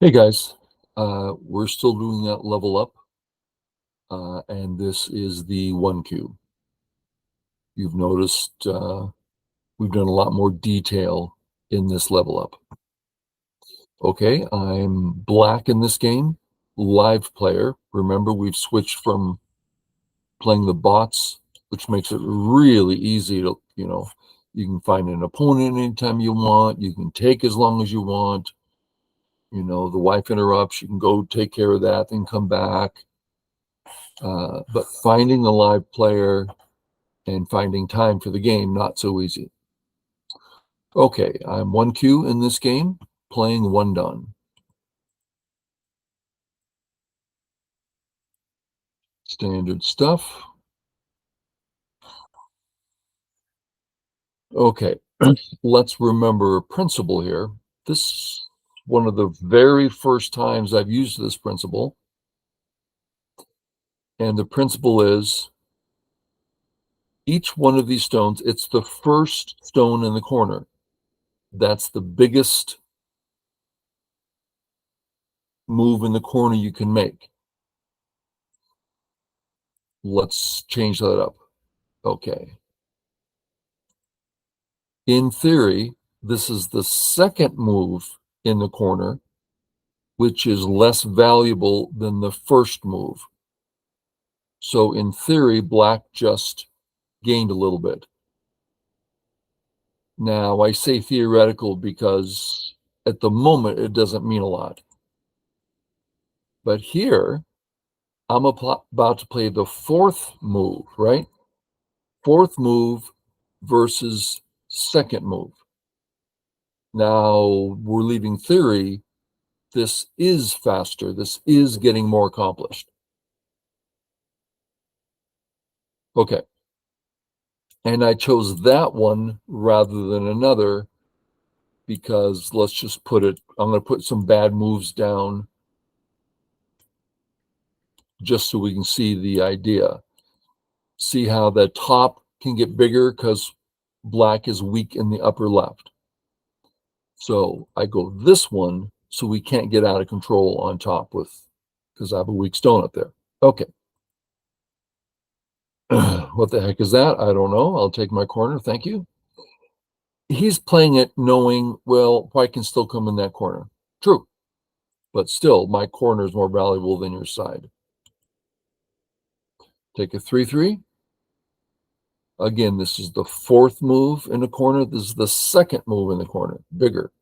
Hey guys, we're still doing that level up, and this is the one cube. You've noticed we've done a lot more detail in this level up. Okay, I'm black in this game, live player. Remember, we've switched from playing the bots, which makes it really easy to, you can find an opponent anytime you want. You can take as long as you want. The wife interrupts, you can go take care of that, then come back. But finding a live player and finding time for the game, not so easy. Okay, I'm 1Q in this game, playing one done. Standard stuff. Okay, let's remember a principle here. This is one of the very first times I've used this principle. And the principle is each one of these stones, it's the first stone in the corner. That's the biggest move in the corner you can make. Let's change that up. Okay. In theory, this is the second move in the corner, which is less valuable than the first move. So in theory, black just gained a little bit. Now, I say theoretical because at the moment, it doesn't mean a lot. But here, I'm about to play the fourth move, right? Fourth move versus second move. Now, we're leaving theory. This is faster. This is getting more accomplished. Okay. And I chose that one rather than another because let's just put it, I'm going to put some bad moves down just so we can see the idea. See how the top can get bigger because black is weak in the upper left. So I go this one so we can't get out of control on top with, because I have a weak stone up there. Okay. What the heck is that? I don't know. I'll take my corner. Thank you. He's playing it knowing, well, white can still come in that corner. True. But still, my corner is more valuable than your side. Take a 3-3. Again, this is the fourth move in the corner. This is the second move in the corner, bigger.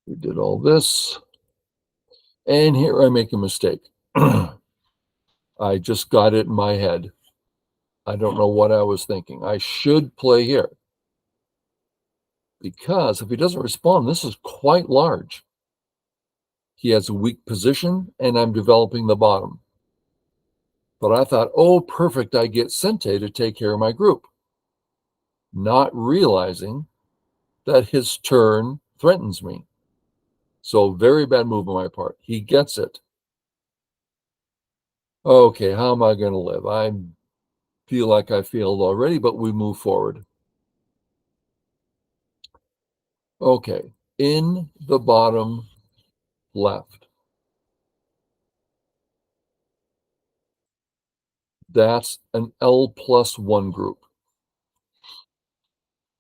We did all this. And here I make a mistake. I just got it in my head. I don't know what I was thinking. I should play here. Because if he doesn't respond, this is quite large. He has a weak position, and I'm developing the bottom. But I thought, oh, perfect, I get Sente to take care of my group. Not realizing that his turn threatens me. So very bad move on my part. He gets it. Okay, how am I going to live? I feel like I failed already, but we move forward. Okay, in the bottom left. That's an L+1 group.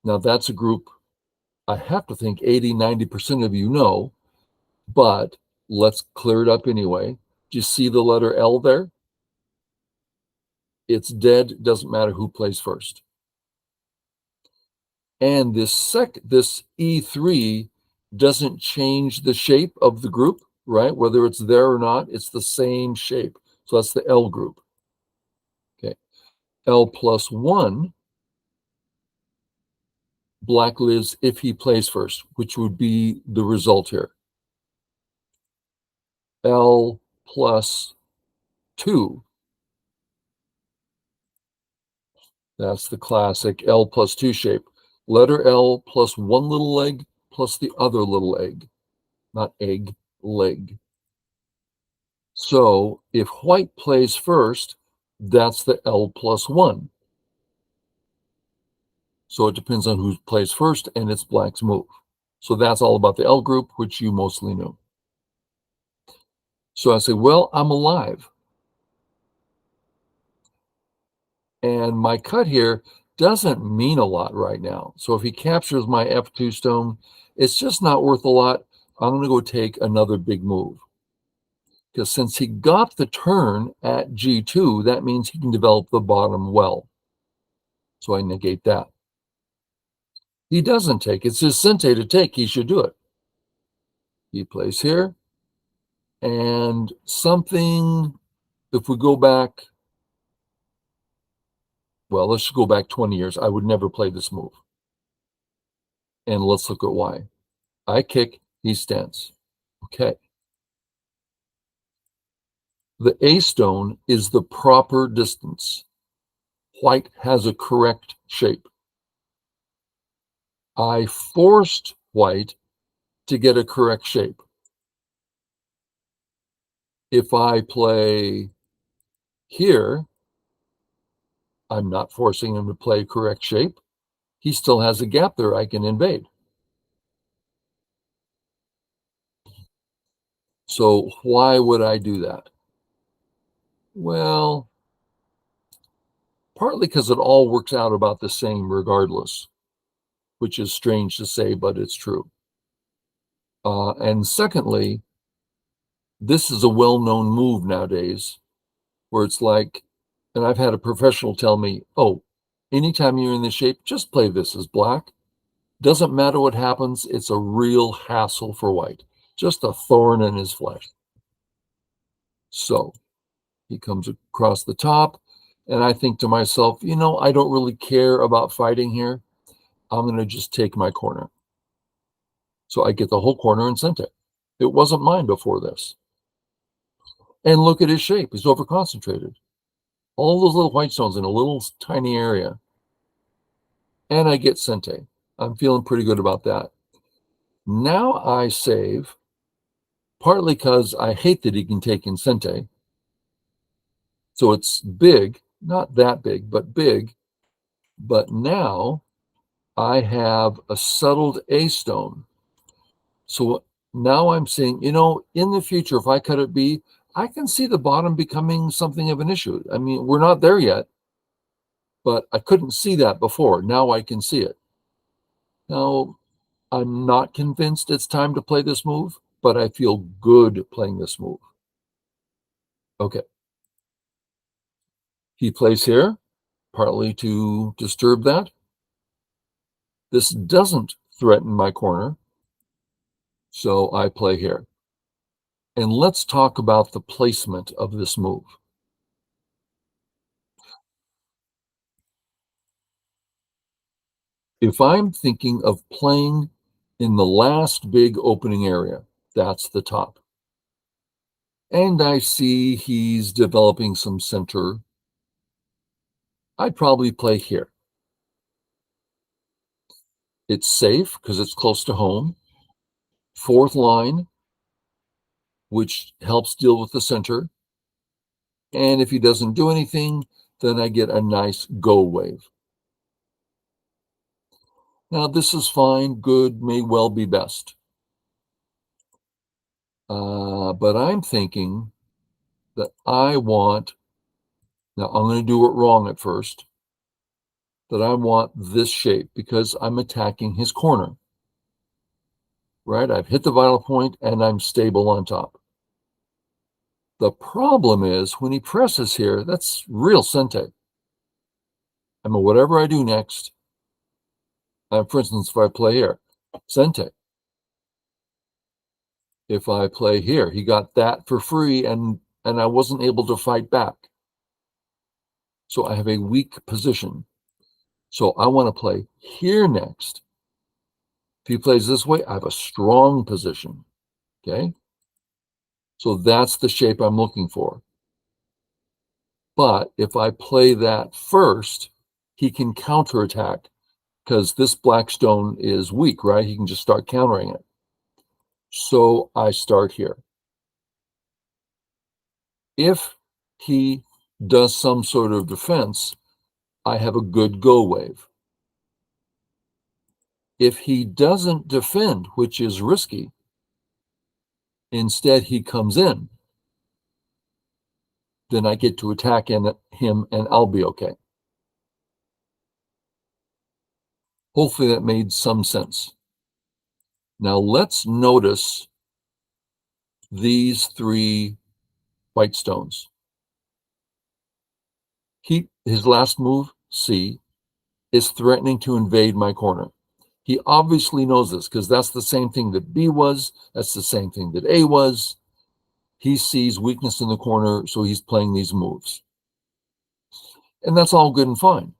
Now that's a group I have to think 80, 90% of you know, but let's clear it up anyway. Do you see the letter L there? It's dead, doesn't matter who plays first. And this E3 doesn't change the shape of the group, right? Whether it's there or not, it's the same shape. So that's the L group. Okay. L+1, black lives if he plays first, which would be the result here. L+2, that's the classic L+2 shape. Letter L plus one little leg plus the other little egg. Not egg, leg. So if white plays first, that's the L+1. So it depends on who plays first, and it's black's move. So that's all about the L group, which you mostly knew. So I say, well, I'm alive. And my cut here doesn't mean a lot right now. So if he captures my F2 stone, it's just not worth a lot. I'm going to go take another big move. Because since he got the turn at G2, that means he can develop the bottom well. So I negate that. He doesn't take. It's his sente to take. He should do it. He plays here. And something, if we go back, well, let's go back 20 years. I would never play this move. And let's look at why. I kick, he stands. Okay. The A stone is the proper distance. White has a correct shape. I forced white to get a correct shape. If I play here, I'm not forcing him to play correct shape. He still has a gap there I can invade. So why would I do that? Well, partly because it all works out about the same regardless, which is strange to say, but it's true. And secondly, this is a well-known move nowadays where it's like, and I've had a professional tell me, oh, anytime you're in this shape, just play this as black. Doesn't matter what happens. It's a real hassle for white, just a thorn in his flesh. So he comes across the top, and I think to myself, you know, I don't really care about fighting here. I'm going to just take my corner. So I get the whole corner and sent it. It wasn't mine before this. And look at his shape. He's overconcentrated. All those little white stones in a little tiny area. And I get sente. I'm feeling pretty good about that. Now I save, partly because I hate that he can take in sente. So it's big, not that big, but big. But now I have a settled A stone. So now I'm saying, you know, in the future, if I cut it B, I can see the bottom becoming something of an issue. I mean, we're not there yet, but I couldn't see that before. Now I can see it. Now, I'm not convinced it's time to play this move, but I feel good playing this move. Okay. He plays here, partly to disturb that. This doesn't threaten my corner, so I play here. And let's talk about the placement of this move. If I'm thinking of playing in the last big opening area, that's the top. And I see he's developing some center. I'd probably play here. It's safe because it's close to home. Fourth line, which helps deal with the center. And if he doesn't do anything, then I get a nice go wave. Now, this is fine, good, may well be best. But I'm thinking that I want, now I'm going to do it wrong at first, that I want this shape because I'm attacking his corner, right? I've hit the vital point and I'm stable on top. The problem is when he presses here, that's real sente. I mean, whatever I do next, for instance, if I play here, sente. If I play here, he got that for free and I wasn't able to fight back. So I have a weak position. So I want to play here next. If he plays this way, I have a strong position. Okay. So that's the shape I'm looking for. But if I play that first, he can counterattack because this black stone is weak, right? He can just start countering it. So I start here. If he does some sort of defense, I have a good go wave. If he doesn't defend, which is risky, instead he comes in, then I get to attack him and I'll be okay. Hopefully that made some sense. Now let's notice these three white stones. His last move, C, is threatening to invade my corner. He obviously knows this because that's the same thing that B was. That's the same thing that A was. He sees weakness in the corner, so he's playing these moves. And that's all good and fine.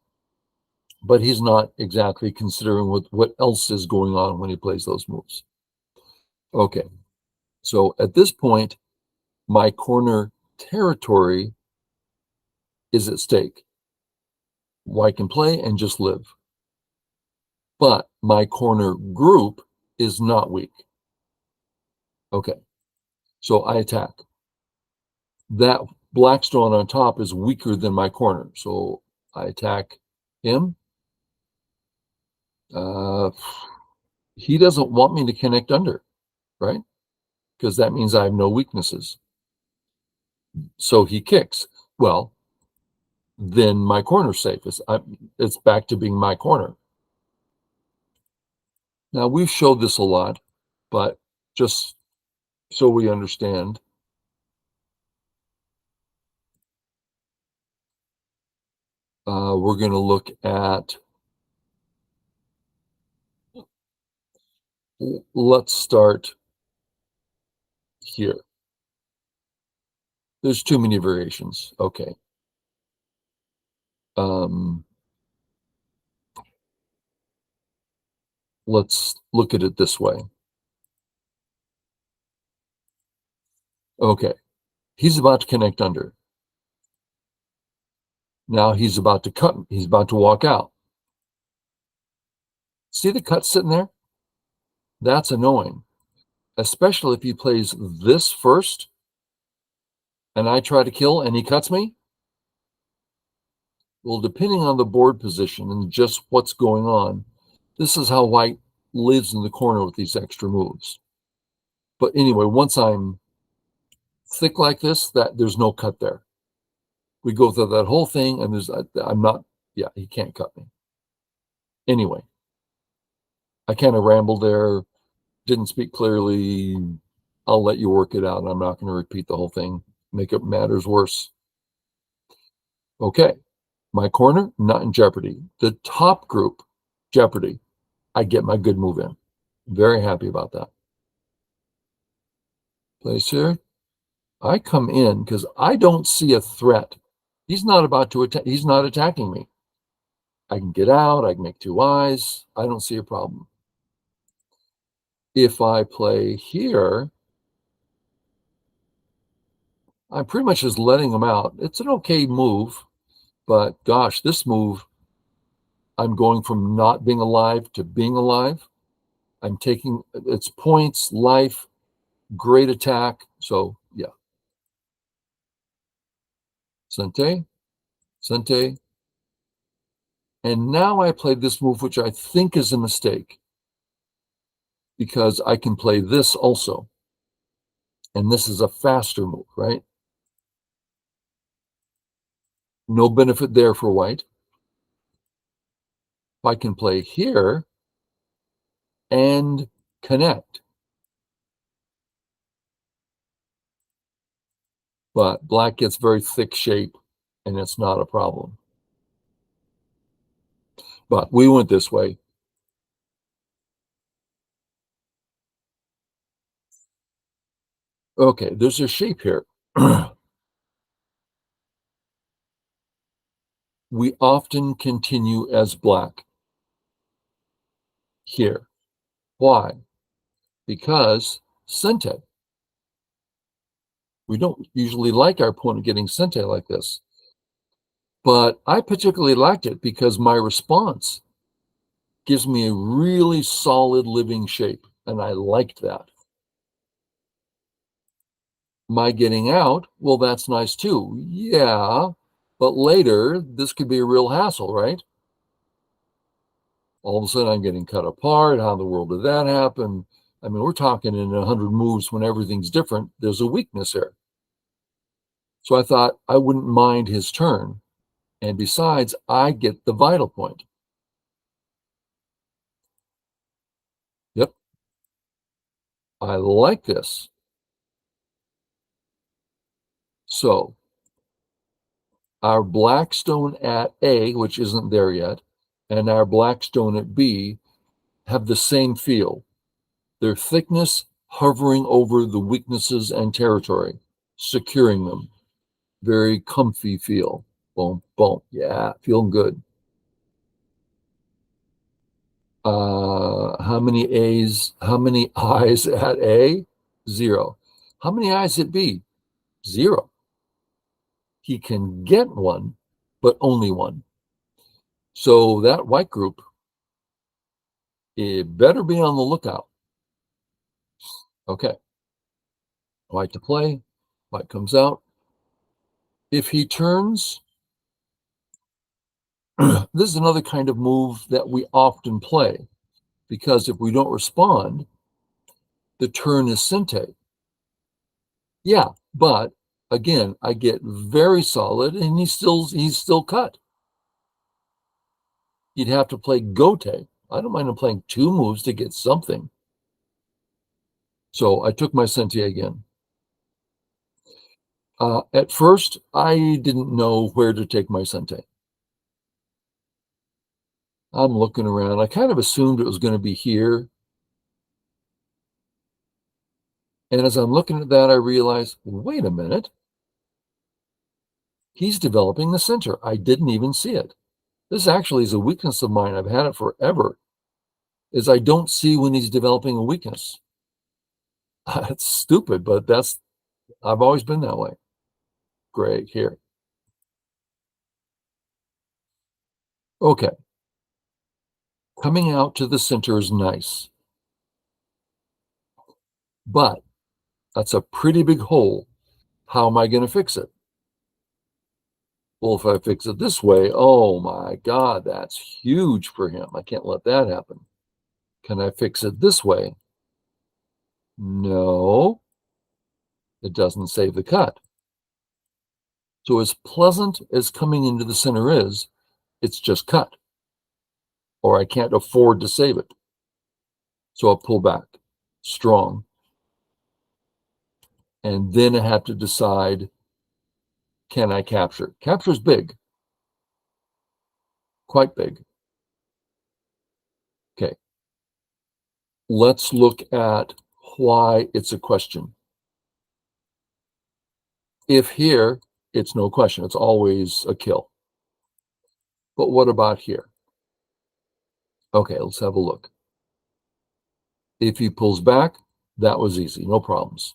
But he's not exactly considering what else is going on when he plays those moves. Okay, so at this point, my corner territory is at stake. White can play and just live. But my corner group is not weak. Okay, so I attack. That black stone on top is weaker than my corner, so I attack him. He doesn't want me to connect under, right? Because that means I have no weaknesses. So he kicks. Well, then my corner's safe. It's back to being my corner. Now, we've showed this a lot, but just so we understand, we're going to look at, let's start here. There's too many variations. Okay. Let's look at it this way. Okay. He's about to connect under. Now he's about to cut. He's about to walk out. See the cut sitting there? That's annoying, especially if he plays this first and I try to kill and he cuts me. Well, depending on the board position and just what's going on, this is how white lives in the corner with these extra moves. But anyway, once I'm thick like this, there's no cut there. We go through that whole thing and he can't cut me. Anyway, I kind of rambled there, didn't speak clearly. I'll let you work it out. I'm not going to repeat the whole thing, make it matters worse. Okay, my corner, not in jeopardy. The top group, jeopardy. I get my good move in. Very happy about that. Place here. I come in because I don't see a threat. He's not about to attack. He's not attacking me. I can get out. I can make two eyes. I don't see a problem. If I play here, I'm pretty much just letting him out. It's an okay move, but gosh, this move, I'm going from not being alive to being alive. I'm taking its points, life, great attack. So yeah, Sente, Sente. And now I play this move, which I think is a mistake because I can play this also. And this is a faster move, right? No benefit there for white. I can play here and connect. But black gets very thick shape and it's not a problem. But we went this way. Okay, there's a shape here. We often continue as black here. Why? Because Sente. We don't usually like our opponent getting Sente like this. But I particularly liked it because my response gives me a really solid living shape, and I liked that. My getting out, well, that's nice too. Yeah, but later, this could be a real hassle, right? All of a sudden I'm getting cut apart. How in the world did that happen? I mean, we're talking in 100 moves when everything's different. There's a weakness here. So I thought I wouldn't mind his turn. And besides, I get the vital point. Yep, I like this. So our Blackstone at A, which isn't there yet, and our Blackstone at B have the same feel. Their thickness hovering over the weaknesses and territory, securing them. Very comfy feel. Boom, boom. Yeah, feeling good. How many A's? How many I's at A? Zero. How many I's at B? Zero. He can get one, but only one. So that white group, it better be on the lookout. Okay, white to play. White comes out. If he turns, this is another kind of move that we often play because if we don't respond, the turn is sente. Yeah, but again, I get very solid and he's still cut. You'd have to play gote. I don't mind him playing two moves to get something. So I took my sente again. At first, I didn't know where to take my sente. I'm looking around. I kind of assumed it was going to be here. And as I'm looking at that, I realize, wait a minute. He's developing the center. I didn't even see it. This actually is a weakness of mine. I've had it forever, is I don't see when he's developing a weakness. It's stupid, but I've always been that way. Great, here. Okay. Coming out to the center is nice, but that's a pretty big hole. How am I going to fix it? Well, if I fix it this way, oh my God, that's huge for him. I can't let that happen. Can I fix it this way? No, it doesn't save the cut. So as pleasant as coming into the center is, it's just cut, or I can't afford to save it. So I'll pull back strong. And then I have to decide, can I capture? Capture is big, quite big. Okay, let's look at why it's a question. If here, it's no question. It's always a kill. But what about here? Okay, let's have a look. If he pulls back, that was easy, no problems.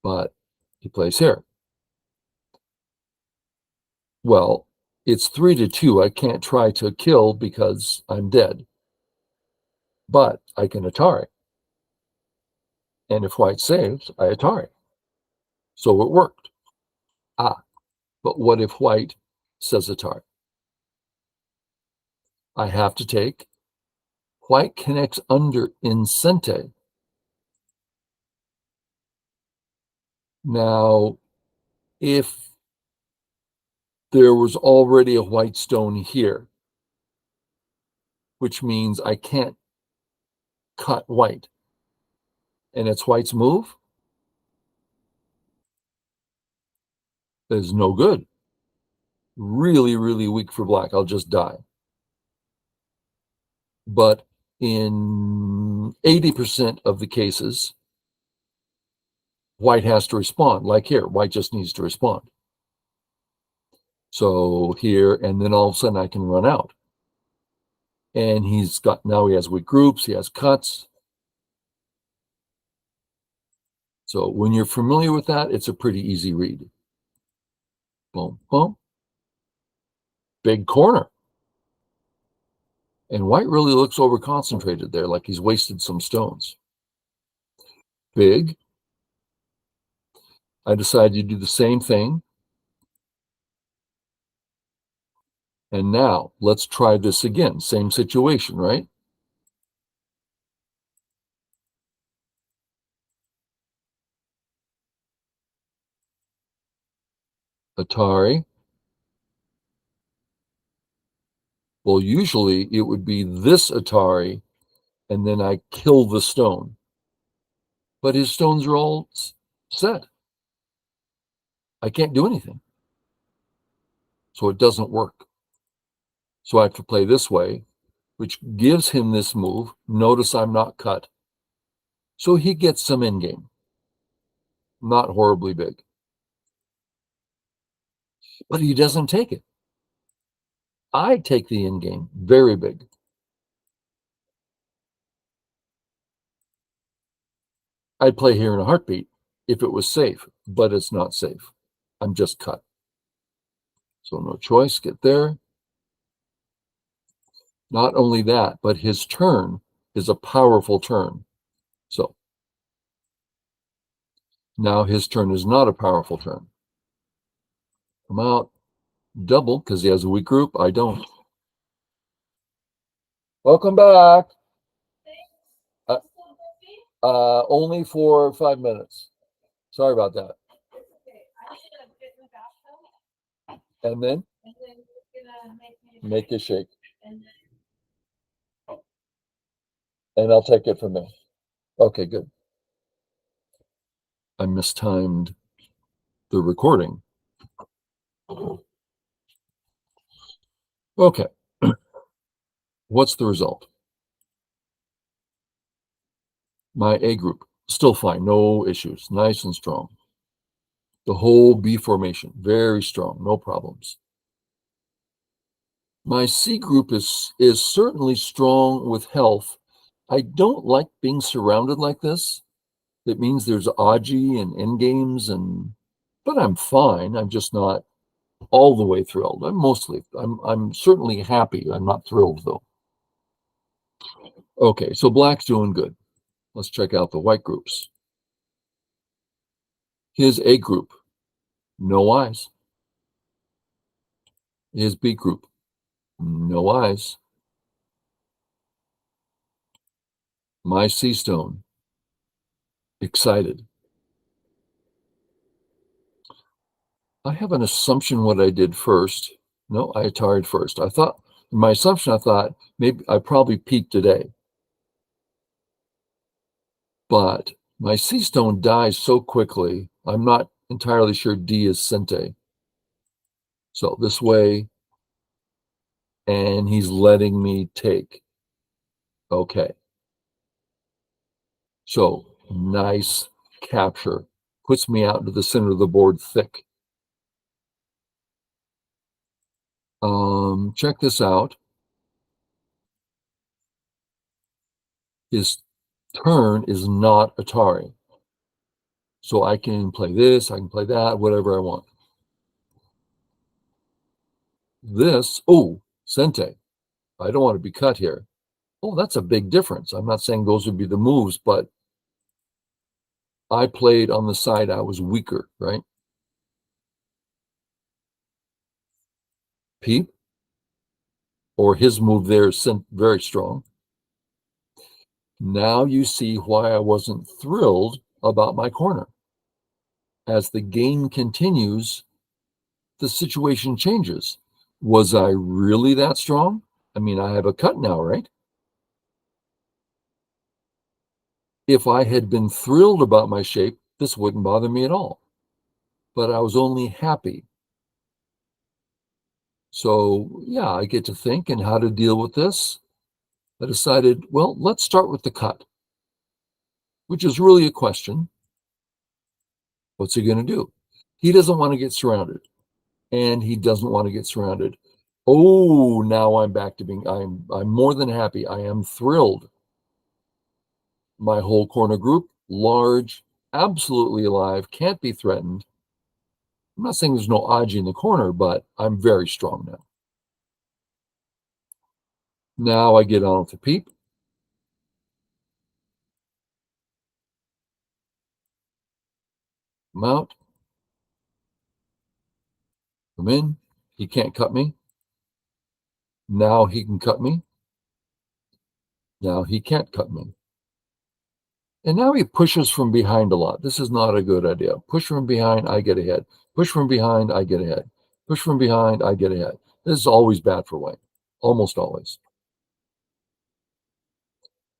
But he plays here. Well, it's 3-2. I can't try to kill because I'm dead. But I can Atari. And if white saves, I Atari. So it worked. But what if white says Atari? I have to take. White connects under in sente. Now, if there was already a white stone here, which means I can't cut white, and it's white's move, is no good. Really, really weak for black. I'll just die. But in 80% of the cases, white has to respond. Like here, white just needs to respond. So here, and then all of a sudden I can run out. And now he has weak groups, he has cuts. So when you're familiar with that, it's a pretty easy read. Boom, boom. Big corner. And white really looks over concentrated there, like he's wasted some stones. Big. I decided to do the same thing. And now let's try this again. Same situation, right? Atari. Well, usually it would be this Atari, and then I kill the stone. But his stones are all set. I can't do anything. So it doesn't work. So I have to play this way, which gives him this move. Notice I'm not cut. So he gets some in game. Not horribly big. But he doesn't take it. I take the in game. Very big. I'd play here in a heartbeat if it was safe, but it's not safe. I'm just cut. So no choice. Get there. Not only that, but his turn is a powerful turn. So now his turn is not a powerful turn. Come out, double, because he has a weak group. I don't. Welcome back. Uh, only for 5 minutes. Sorry about that. And then make a shake. And I'll take it from there. Okay, good. I mistimed the recording. Okay. What's the result? My A group, still fine, no issues, nice and strong. The whole B formation, very strong, no problems. My C group is certainly strong with health. I don't like being surrounded like this. It means there's Aji and end games, but I'm fine. I'm just not all the way thrilled. I'm certainly happy. I'm not thrilled though. Okay, so black's doing good. Let's check out the white groups. His A group, no eyes. His B group, no eyes. My C stone, excited. I have an assumption what I did first. No, I ataried first. My assumption, I thought maybe I probably peaked today. But my C stone dies so quickly, I'm not entirely sure D is Sente. So this way, and he's letting me take. Okay. So nice capture. Puts me out into the center of the board thick. Check this out. His turn is not Atari. So I can play this, I can play that, whatever I want. This, oh, Sente. I don't want to be cut here. Oh, that's a big difference. I'm not saying those would be the moves, but I played on the side I was weaker, right? Peep, or his move there is very strong. Now you see why I wasn't thrilled about my corner. As the game continues, the situation changes. Was I really that strong? I mean, I have a cut now, right? If I had been thrilled about my shape, this wouldn't bother me at all. But I was only happy. So, yeah, I get to think and how to deal with this. I decided, well, let's start with the cut, which is really a question. What's he going to do? He doesn't want to get surrounded, and he doesn't want to get surrounded. Oh, now I'm back to being, I'm more than happy. I am thrilled. My whole corner group, large, absolutely alive, can't be threatened. I'm not saying there's no Aji in the corner, but I'm very strong now. Now I get on with the peep. Come out. Come in. He can't cut me. Now he can cut me. Now he can't cut me. And now he pushes from behind a lot. This is not a good idea. Push from behind, I get ahead. Push from behind, I get ahead. Push from behind, I get ahead. This is always bad for white, almost always.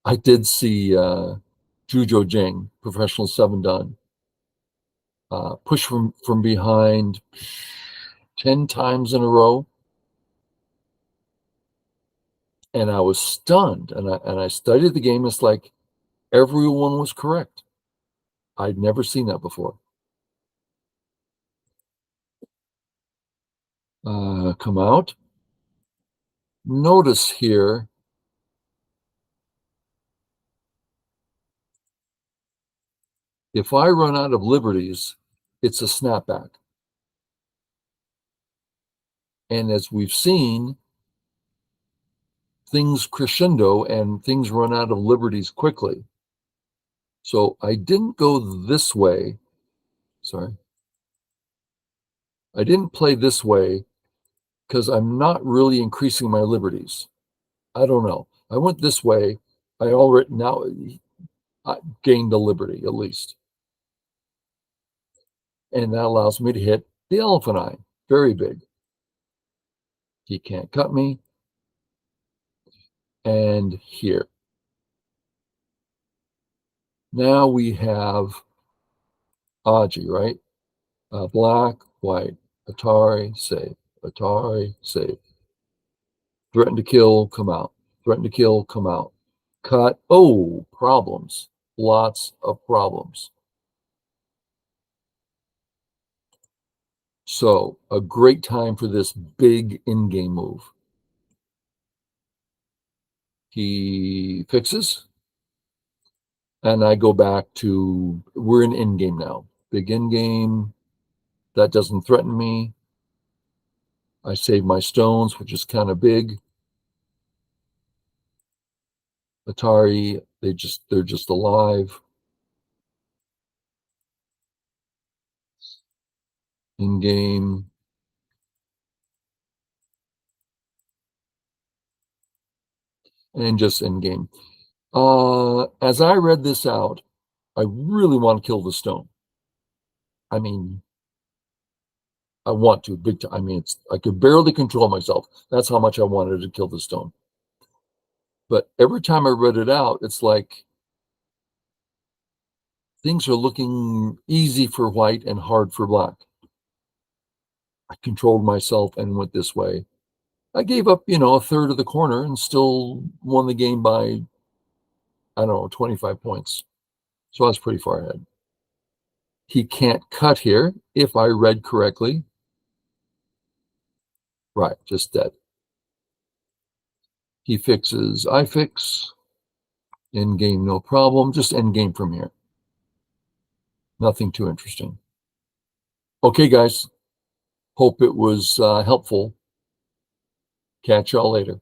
I did see Zhuzhou Jing, professional seven dan, push from behind 10 times in a row. And I was stunned. And I studied the game. It's like everyone was correct. I'd never seen that before. Come out. Notice here, if I run out of liberties, it's a snapback. And as we've seen, things crescendo and things run out of liberties quickly. So I didn't go this way. Sorry. I didn't play this way because I'm not really increasing my liberties. I don't know. I went this way. I already now gained a liberty at least. And that allows me to hit the elephant eye. Very big. He can't cut me. And here. Now we have Aji, right? Black, white, Atari, save. Atari, save. Threaten to kill, come out. Threaten to kill, come out. Cut. Oh, problems. Lots of problems. So a great time for this big in-game move. He fixes. And I go back to, we're in in-game now. Big in-game. That doesn't threaten me. I save my stones, which is kind of big. Atari, they're just alive. In-game. And just in-game. As I read this out, I really want to kill the stone. I mean, I want to big time. I mean, I could barely control myself. That's how much I wanted to kill the stone. But every time I read it out, it's like things are looking easy for white and hard for black. I controlled myself and went this way. I gave up, a third of the corner and still won the game by, I don't know, 25 points. So I was pretty far ahead. He can't cut here, if I read correctly. Right, just dead. He fixes, I fix. End game, no problem. Just end game from here. Nothing too interesting. Okay, guys. Hope it was helpful. Catch y'all later.